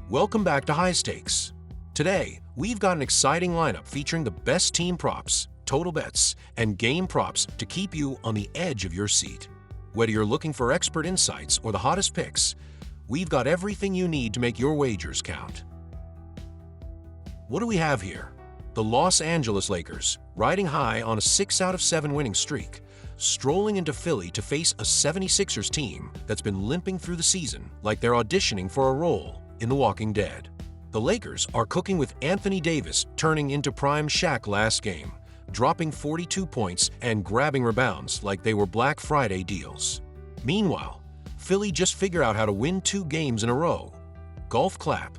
Welcome back to High Stakes. Today, we've got an exciting lineup featuring the best team props, total bets, and game props to keep you on the edge of your seat. Whether you're looking for expert insights or the hottest picks, we've got everything you need to make your wagers count. What do we have here? The Los Angeles Lakers, riding high on a 6 out of 7 winning streak, strolling into Philly to face a 76ers team that's been limping through the season like they're auditioning for a role in The Walking Dead. The Lakers are cooking with Anthony Davis turning into prime Shaq last game, dropping 42 points and grabbing rebounds like they were Black Friday deals. Meanwhile, Philly just figured out how to win 2 games in a row. Golf clap.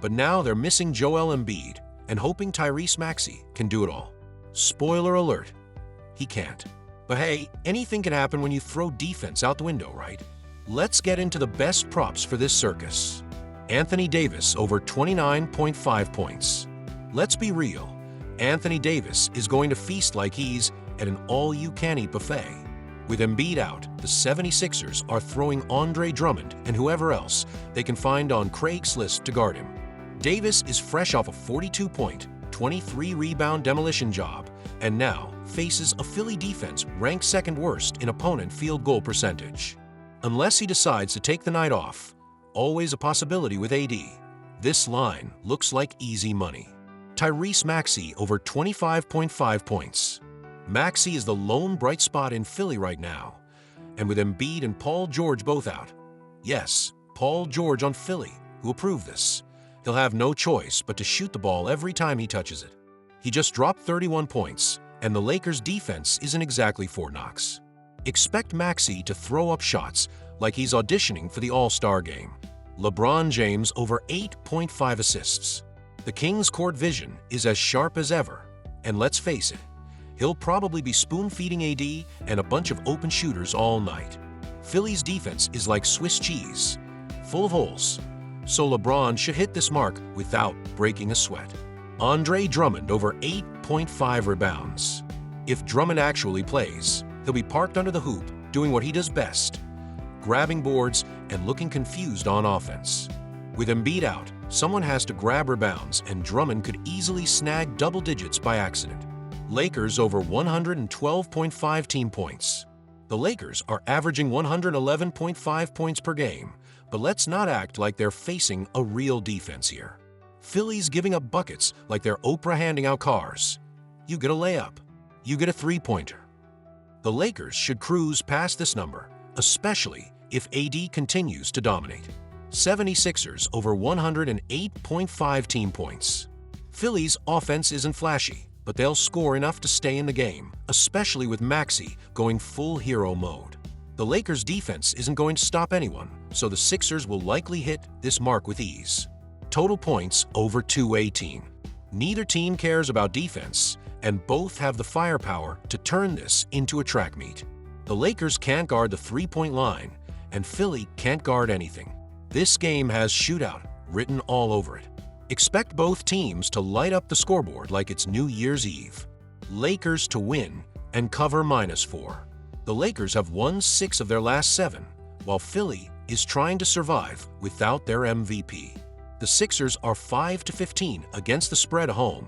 But now they're missing Joel Embiid and hoping Tyrese Maxey can do it all. Spoiler alert, he can't. But hey, anything can happen when you throw defense out the window, right? Let's get into the best props for this circus. Anthony Davis over 29.5 points. Let's be real, Anthony Davis is going to feast like he's at an all-you-can-eat buffet. With Embiid out, the 76ers are throwing Andre Drummond and whoever else they can find on Craig's list to guard him. Davis is fresh off a 42-point, 23-rebound demolition job, and now faces a Philly defense ranked second worst in opponent field goal percentage. Unless he decides to take the night off, always a possibility with AD, this line looks like easy money. Tyrese Maxey over 25.5 points. Maxey is the lone bright spot in Philly right now, and with Embiid and Paul George both out. Yes, Paul George on Philly, who approved this. He'll have no choice but to shoot the ball every time he touches it. He just dropped 31 points, and the Lakers' defense isn't exactly Fort Knox. Expect Maxey to throw up shots like he's auditioning for the All-Star game. LeBron James over 8.5 assists. The Kings' court vision is as sharp as ever, and let's face it, he'll probably be spoon-feeding AD and a bunch of open shooters all night. Philly's defense is like Swiss cheese, full of holes, so LeBron should hit this mark without breaking a sweat. Andre Drummond over 8.5 rebounds. If Drummond actually plays, he'll be parked under the hoop doing what he does best, grabbing boards and looking confused on offense. With Embiid out, someone has to grab rebounds and Drummond could easily snag double digits by accident. Lakers over 112.5 team points. The Lakers are averaging 111.5 points per game, but let's not act like they're facing a real defense here. Philly's giving up buckets like they're Oprah handing out cars. You get a layup. You get a three-pointer. The Lakers should cruise past this number, especially if AD continues to dominate. 76ers over 108.5 team points. Philly's offense isn't flashy, but they'll score enough to stay in the game, especially with Maxey going full hero mode. The Lakers' defense isn't going to stop anyone, so the Sixers will likely hit this mark with ease. Total points over 218. Neither team cares about defense, and both have the firepower to turn this into a track meet. The Lakers can't guard the three-point line, and Philly can't guard anything. This game has shootout written all over it. Expect both teams to light up the scoreboard like it's New Year's Eve. Lakers to win and cover -4. The Lakers have won 6 of their last 7, while Philly is trying to survive without their MVP. The Sixers are 5-15 against the spread at home.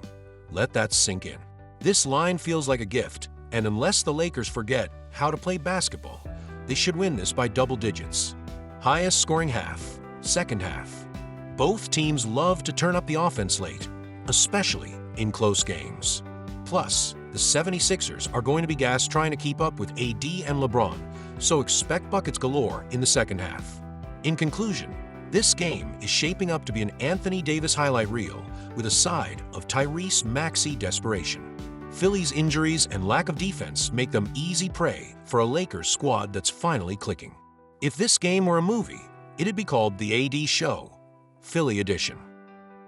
Let that sink in. This line feels like a gift, and unless the Lakers forget how to play basketball, they should win this by double digits. Highest scoring half, second half. Both teams love to turn up the offense late, especially in close games. Plus, the 76ers are going to be gassed trying to keep up with AD and LeBron, so expect buckets galore in the second half. In conclusion, this game is shaping up to be an Anthony Davis highlight reel with a side of Tyrese Maxey desperation. Philly's injuries and lack of defense make them easy prey for a Lakers squad that's finally clicking. If this game were a movie, it'd be called The AD Show, Philly Edition.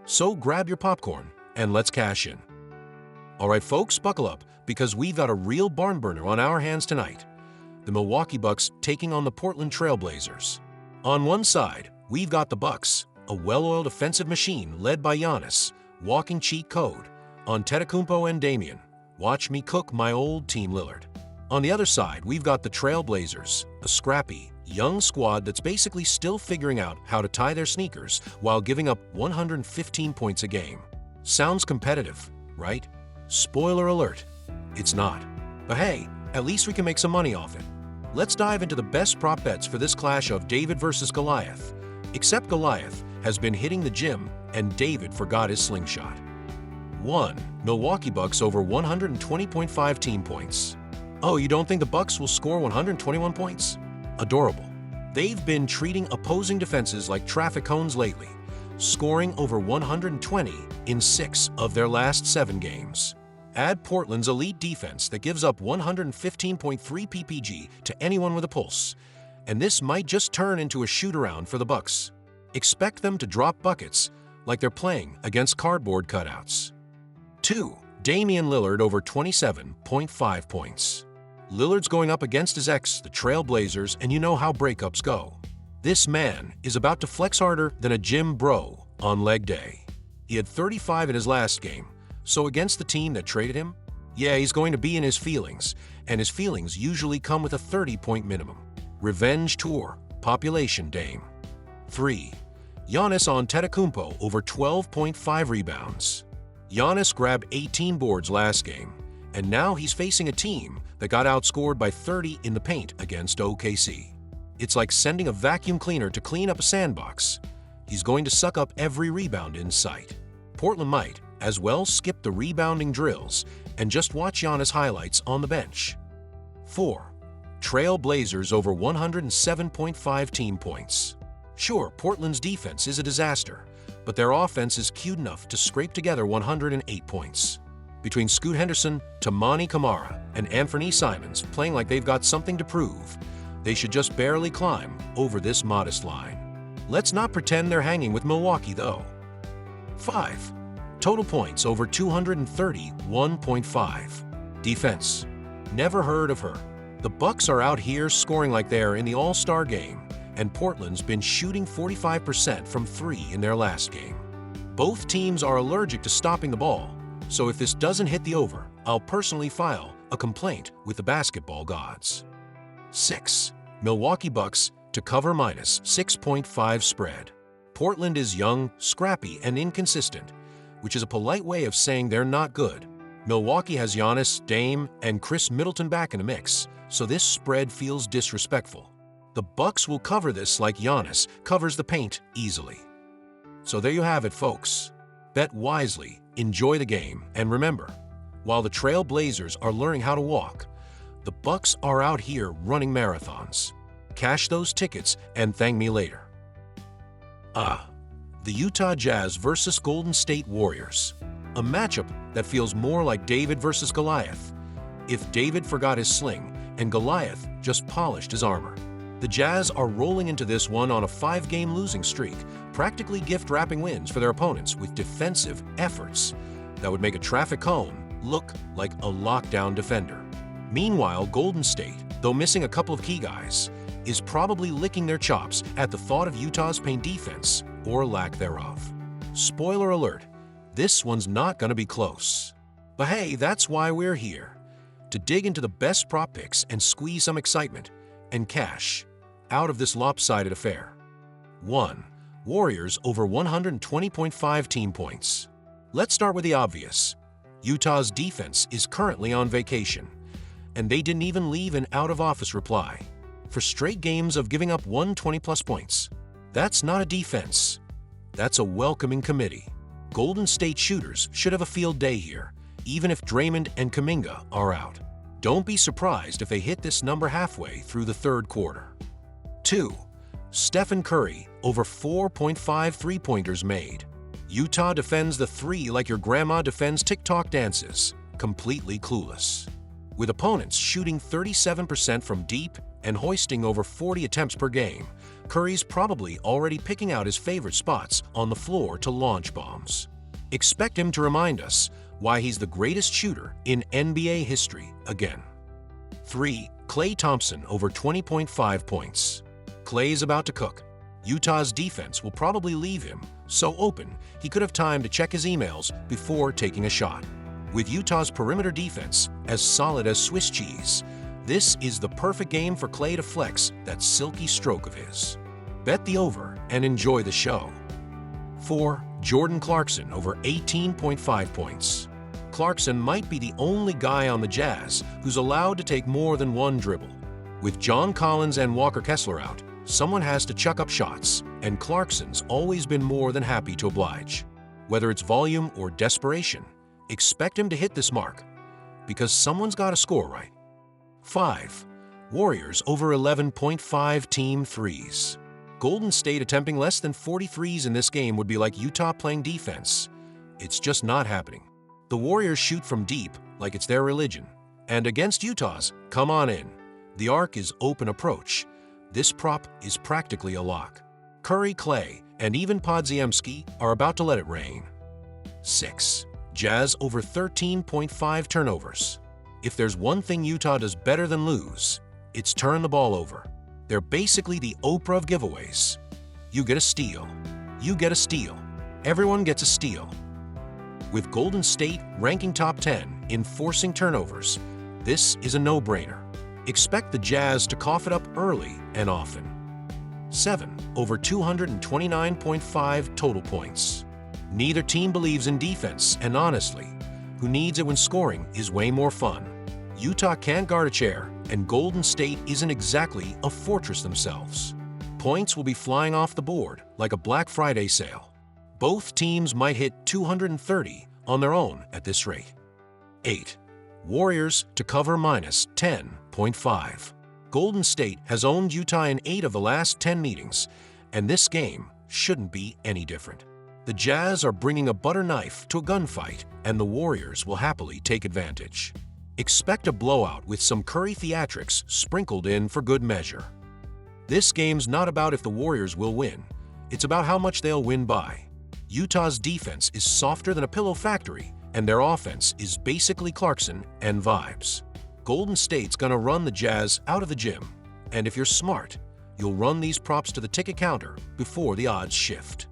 So grab your popcorn and let's cash in. All right, folks, buckle up because we've got a real barn burner on our hands tonight. The Milwaukee Bucks taking on the Portland Trail Blazers. On one side, we've got the Bucks, a well-oiled offensive machine led by Giannis, walking cheat code, Antetokounmpo and Damian. Watch me cook my old team Lillard. On the other side, we've got the Trail Blazers, a scrappy, young squad that's basically still figuring out how to tie their sneakers while giving up 115 points a game. Sounds competitive, right? Spoiler alert, it's not. But hey, at least we can make some money off it. Let's dive into the best prop bets for this clash of David versus Goliath. Except Goliath has been hitting the gym and David forgot his slingshot. 1. Milwaukee Bucks over 120.5 team points. Oh, you don't think the Bucks will score 121 points? Adorable. They've been treating opposing defenses like traffic cones lately, scoring over 120 in 6 of their last 7 games. Add Portland's elite defense that gives up 115.3 ppg to anyone with a pulse, and this might just turn into a shoot-around for the Bucks. Expect them to drop buckets like they're playing against cardboard cutouts. 2. Damian Lillard over 27.5 points. Lillard's going up against his ex, the Trail Blazers, and you know how breakups go. This man is about to flex harder than a gym bro on leg day. He had 35 in his last game, so against the team that traded him, yeah, he's going to be in his feelings, and his feelings usually come with a 30-point minimum. Revenge tour, population dame. 3. Giannis Antetokounmpo over 12.5 rebounds. Giannis grabbed 18 boards last game, and now he's facing a team that got outscored by 30 in the paint against OKC. It's like sending a vacuum cleaner to clean up a sandbox. He's going to suck up every rebound in sight. Portland might as well skip the rebounding drills and just watch Giannis highlights on the bench. 4. Trail Blazers over 107.5 team points. Sure, Portland's defense is a disaster, but their offense is cute enough to scrape together 108 points. Between Scoot Henderson, Tamani Kamara, and Anthony Simons playing like they've got something to prove, they should just barely climb over this modest line. Let's not pretend they're hanging with Milwaukee, though. 5. Total points over 231.5. Defense. Never heard of her. The Bucks are out here scoring like they're in the All-Star game, and Portland's been shooting 45% from 3 in their last game. Both teams are allergic to stopping the ball, so if this doesn't hit the over, I'll personally file a complaint with the basketball gods. 6. Milwaukee Bucks to cover minus 6.5 spread. Portland is young, scrappy, and inconsistent, which is a polite way of saying they're not good. Milwaukee has Giannis, Dame, and Chris Middleton back in the mix, so this spread feels disrespectful. The Bucks will cover this like Giannis covers the paint easily. So there you have it, folks. Bet wisely, enjoy the game, and remember, while the Trail Blazers are learning how to walk, the Bucks are out here running marathons. Cash those tickets and thank me later. The Utah Jazz versus Golden State Warriors. A matchup that feels more like David versus Goliath, if David forgot his sling and Goliath just polished his armor. The Jazz are rolling into this one on a 5-game losing streak, practically gift-wrapping wins for their opponents with defensive efforts that would make a traffic cone look like a lockdown defender. Meanwhile, Golden State, though missing a couple of key guys, is probably licking their chops at the thought of Utah's paint defense or lack thereof. Spoiler alert, this one's not going to be close. But hey, that's why we're here, to dig into the best prop picks and squeeze some excitement and cash out of this lopsided affair. 1. Warriors over 120.5 team points. Let's start with the obvious. Utah's defense is currently on vacation, and they didn't even leave an out-of-office reply for straight games of giving up 120-plus points. That's not a defense. That's a welcoming committee. Golden State shooters should have a field day here, even if Draymond and Kuminga are out. Don't be surprised if they hit this number halfway through the third quarter. 2. Stephen Curry over 4.5 three-pointers made. Utah defends the 3 like your grandma defends TikTok dances, completely clueless. With opponents shooting 37% from deep and hoisting over 40 attempts per game, Curry's probably already picking out his favorite spots on the floor to launch bombs. Expect him to remind us why he's the greatest shooter in NBA history again. 3. Klay Thompson over 20.5 points. Klay's about to cook. Utah's defense will probably leave him so open he could have time to check his emails before taking a shot. With Utah's perimeter defense as solid as Swiss cheese, This is the perfect game for Clay to flex that silky stroke of his. Bet the over and enjoy the show. 4. Jordan Clarkson over 18.5 points. Clarkson might be the only guy on the Jazz who's allowed to take more than one dribble. With John Collins and Walker Kessler out, someone has to chuck up shots, and Clarkson's always been more than happy to oblige. Whether it's volume or desperation, expect him to hit this mark, because someone's got to score right. 5. Warriors over 11.5 team threes. Golden State attempting less than 40 threes in this game would be like Utah playing defense. It's just not happening. The Warriors shoot from deep like it's their religion. And against Utah's, come on in. The arc is open approach. This prop is practically a lock. Curry, Clay, and even Podziemski are about to let it rain. 6. Jazz over 13.5 turnovers. If there's one thing Utah does better than lose, it's turn the ball over. They're basically the Oprah of giveaways. You get a steal. You get a steal. Everyone gets a steal. With Golden State ranking top 10 in forcing turnovers, this is a no-brainer. Expect the Jazz to cough it up early and often. 7. Over 229.5 total points. Neither team believes in defense, and honestly, who needs it when scoring is way more fun. Utah can't guard a chair, and Golden State isn't exactly a fortress themselves. Points will be flying off the board like a Black Friday sale. Both teams might hit 230 on their own at this rate. 8. Warriors to cover minus 10.5. Golden State has owned Utah in 8 of the last 10 meetings, and this game shouldn't be any different. The Jazz are bringing a butter knife to a gunfight, and the Warriors will happily take advantage. Expect a blowout with some Curry theatrics sprinkled in for good measure. This game's not about if the Warriors will win, it's about how much they'll win by. Utah's defense is softer than a pillow factory, and their offense is basically Clarkson and vibes. Golden State's gonna run the Jazz out of the gym, and if you're smart, you'll run these props to the ticket counter before the odds shift.